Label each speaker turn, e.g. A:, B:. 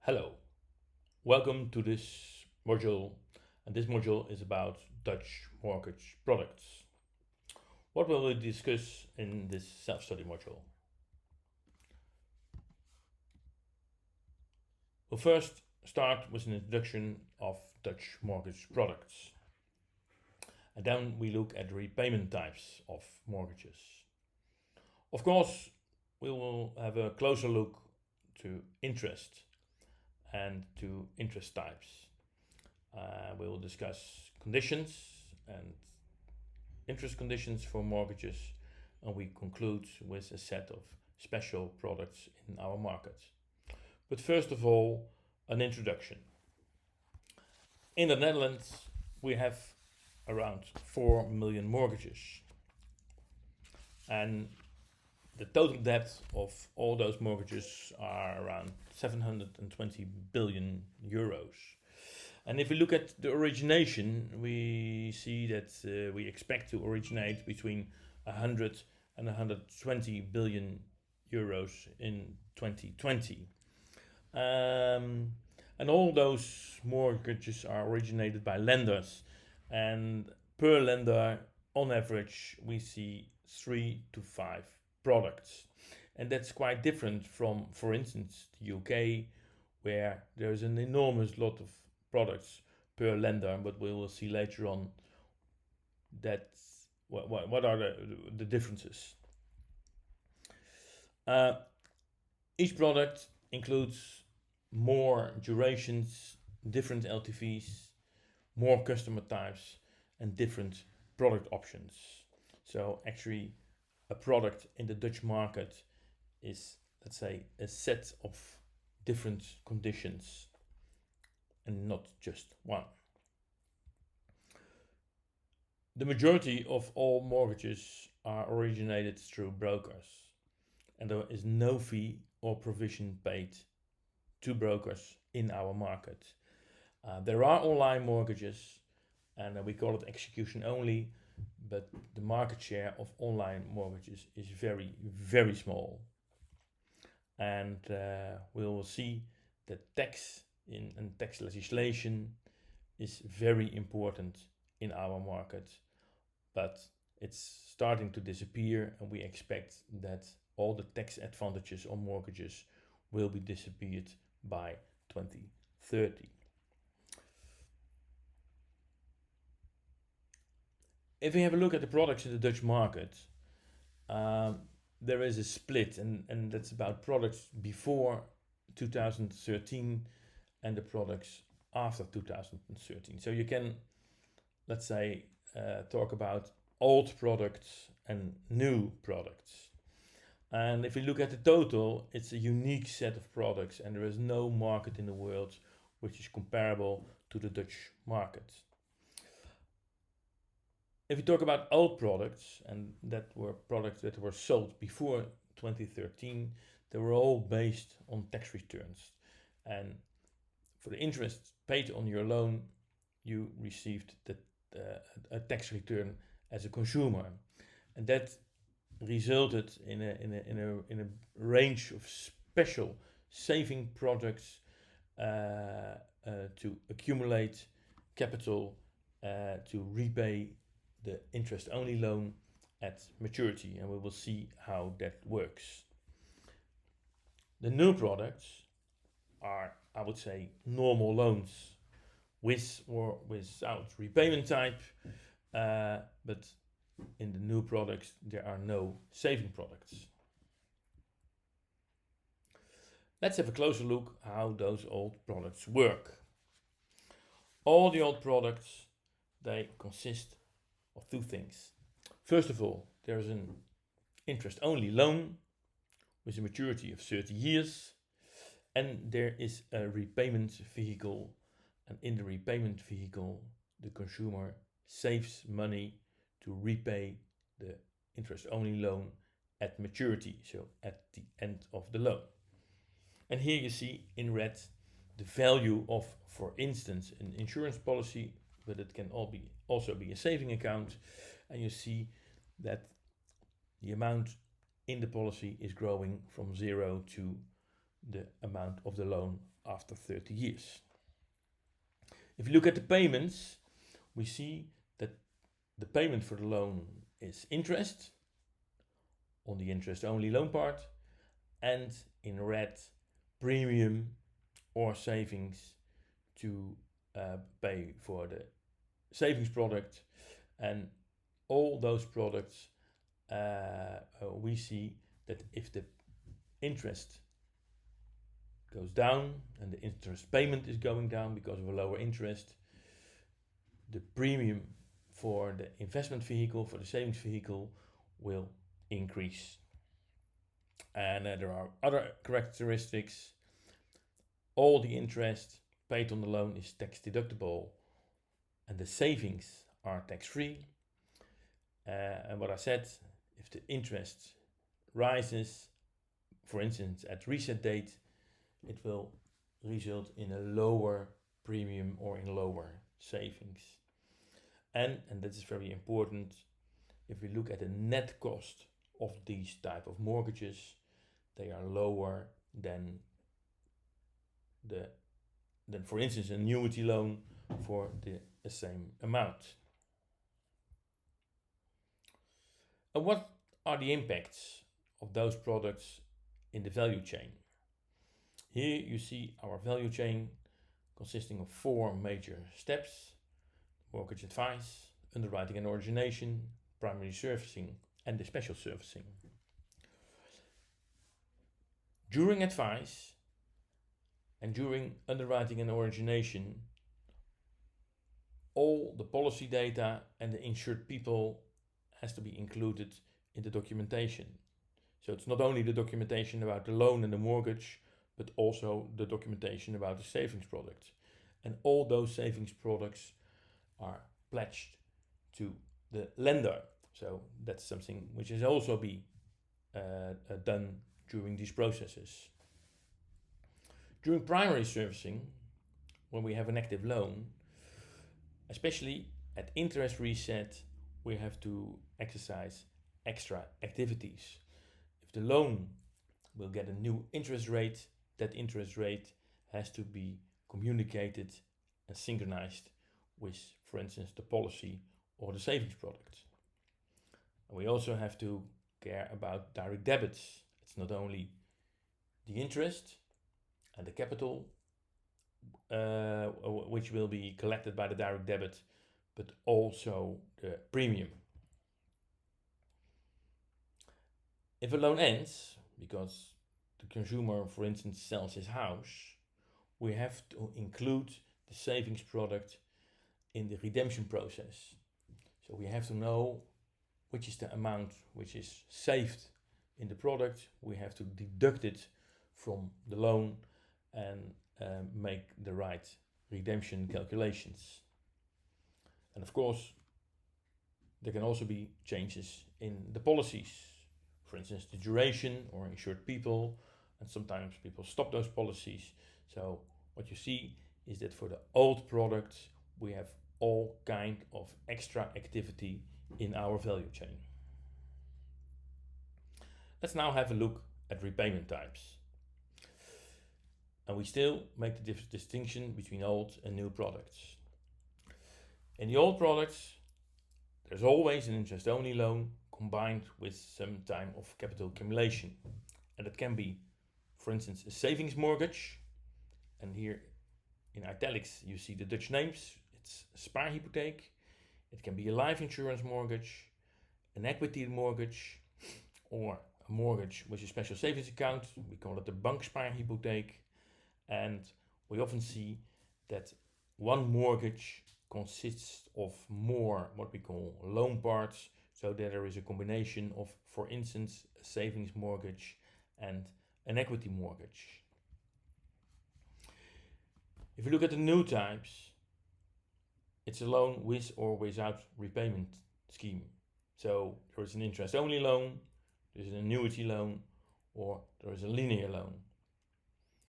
A: Hello, welcome to this module, and this module is about Dutch mortgage products. What will we discuss in this self-study module? We'll first start with an introduction of Dutch mortgage products, and then we look at repayment types of mortgages. Of course, we will have a closer look to interest and to interest types. We will discuss conditions and interest conditions for mortgages, and we conclude with a set of special products in our market. But first of all, an introduction. In the Netherlands, we have around 4 million mortgages, and the total debt of all those mortgages are around 720 billion euros. And if we look at the origination, we see that we expect to originate between 100 and 120 billion euros in 2020. And all those mortgages are originated by lenders, and per lender, on average, we see 3 to 5 products. And that's quite different from, for instance, the UK, where there's an enormous lot of products per lender, but we will see later on that what are the differences. Each product includes more durations, different LTVs, more customer types, and different product options. So actually, a product in the Dutch market is, let's say, a set of different conditions and not just one. The majority of all mortgages are originated through brokers, and there is no fee or provision paid to brokers in our market. There are online mortgages, and we call it execution only, but the market share of online mortgages is very, very small. And we will see that tax and tax legislation is very important in our market, but it's starting to disappear, and we expect that all the tax advantages on mortgages will be disappeared by 2030. If we have a look at the products in the Dutch market, there is a split, and that's about products before 2013 and the products after 2013. So you can, let's say, talk about old products and new products. And if we look at the total, it's a unique set of products, and there is no market in the world which is comparable to the Dutch market. If we talk about old products, and that were products that were sold before 2013, they were all based on tax returns. And for the interest paid on your loan, you received a tax return as a consumer. And that resulted in a range of special saving products to accumulate capital to repay the interest-only loan at maturity, and we will see how that works. The new products are, I would say, normal loans with or without repayment type, but in the new products there are no saving products. Let's have a closer look how those old products work. All the old products, they consist of two things. First of all, there's an interest-only loan with a maturity of 30 years, and there is a repayment vehicle, and in the repayment vehicle, the consumer saves money to repay the interest-only loan at maturity, so at the end of the loan. And here you see in red the value of, for instance, an insurance policy, but it can also be a saving account, and you see that the amount in the policy is growing from zero to the amount of the loan after 30 years. If you look at the payments, we see that the payment for the loan is interest on the interest-only loan part, and in red, premium or savings to pay for the savings product. And all those products, we see that if the interest goes down and the interest payment is going down because of a lower interest, the premium for the investment vehicle, for the savings vehicle, will increase. And there are other characteristics. All the interest paid on the loan is tax deductible, and the savings are tax-free. And what I said, if the interest rises, for instance at reset date, it will result in a lower premium or in lower savings. And that is very important, if we look at the net cost of these type of mortgages, they are lower than for instance an annuity loan for the same amount. And what are the impacts of those products in the value chain? Here you see our value chain consisting of 4 major steps: mortgage advice, underwriting and origination, primary servicing, and the special servicing. During advice and during underwriting and origination, all the policy data and the insured people has to be included in the documentation. So it's not only the documentation about the loan and the mortgage, but also the documentation about the savings product. And all those savings products are pledged to the lender. So that's something which is also be done during these processes. During primary servicing, when we have an active loan, especially at interest reset, we have to exercise extra activities. If the loan will get a new interest rate, that interest rate has to be communicated and synchronized with, for instance, the policy or the savings product. And we also have to care about direct debits. It's not only the interest and the capital which will be collected by the direct debit, but also the premium. If a loan ends because the consumer, for instance, sells his house, we have to include the savings product in the redemption process. So we have to know which is the amount which is saved in the product. We have to deduct it from the loan and make the right redemption calculations. And of course, there can also be changes in the policies. For instance, the duration or insured people, and sometimes people stop those policies. So what you see is that for the old products, we have all kind of extra activity in our value chain. Let's now have a look at repayment types. And we still make the distinction between old and new products. In the old products, there's always an interest-only loan combined with some time of capital accumulation. And it can be, for instance, a savings mortgage. And here in italics you see the Dutch names. It's spaarhypotheek. It can be a life insurance mortgage, an equity mortgage, or a mortgage with a special savings account. We call it the bankspaarhypotheek. And we often see that one mortgage consists of more what we call loan parts, so that there is a combination of, for instance, a savings mortgage and an equity mortgage. If you look at the new types, it's a loan with or without repayment scheme. So there is an interest-only loan, there's an annuity loan, or there is a linear loan.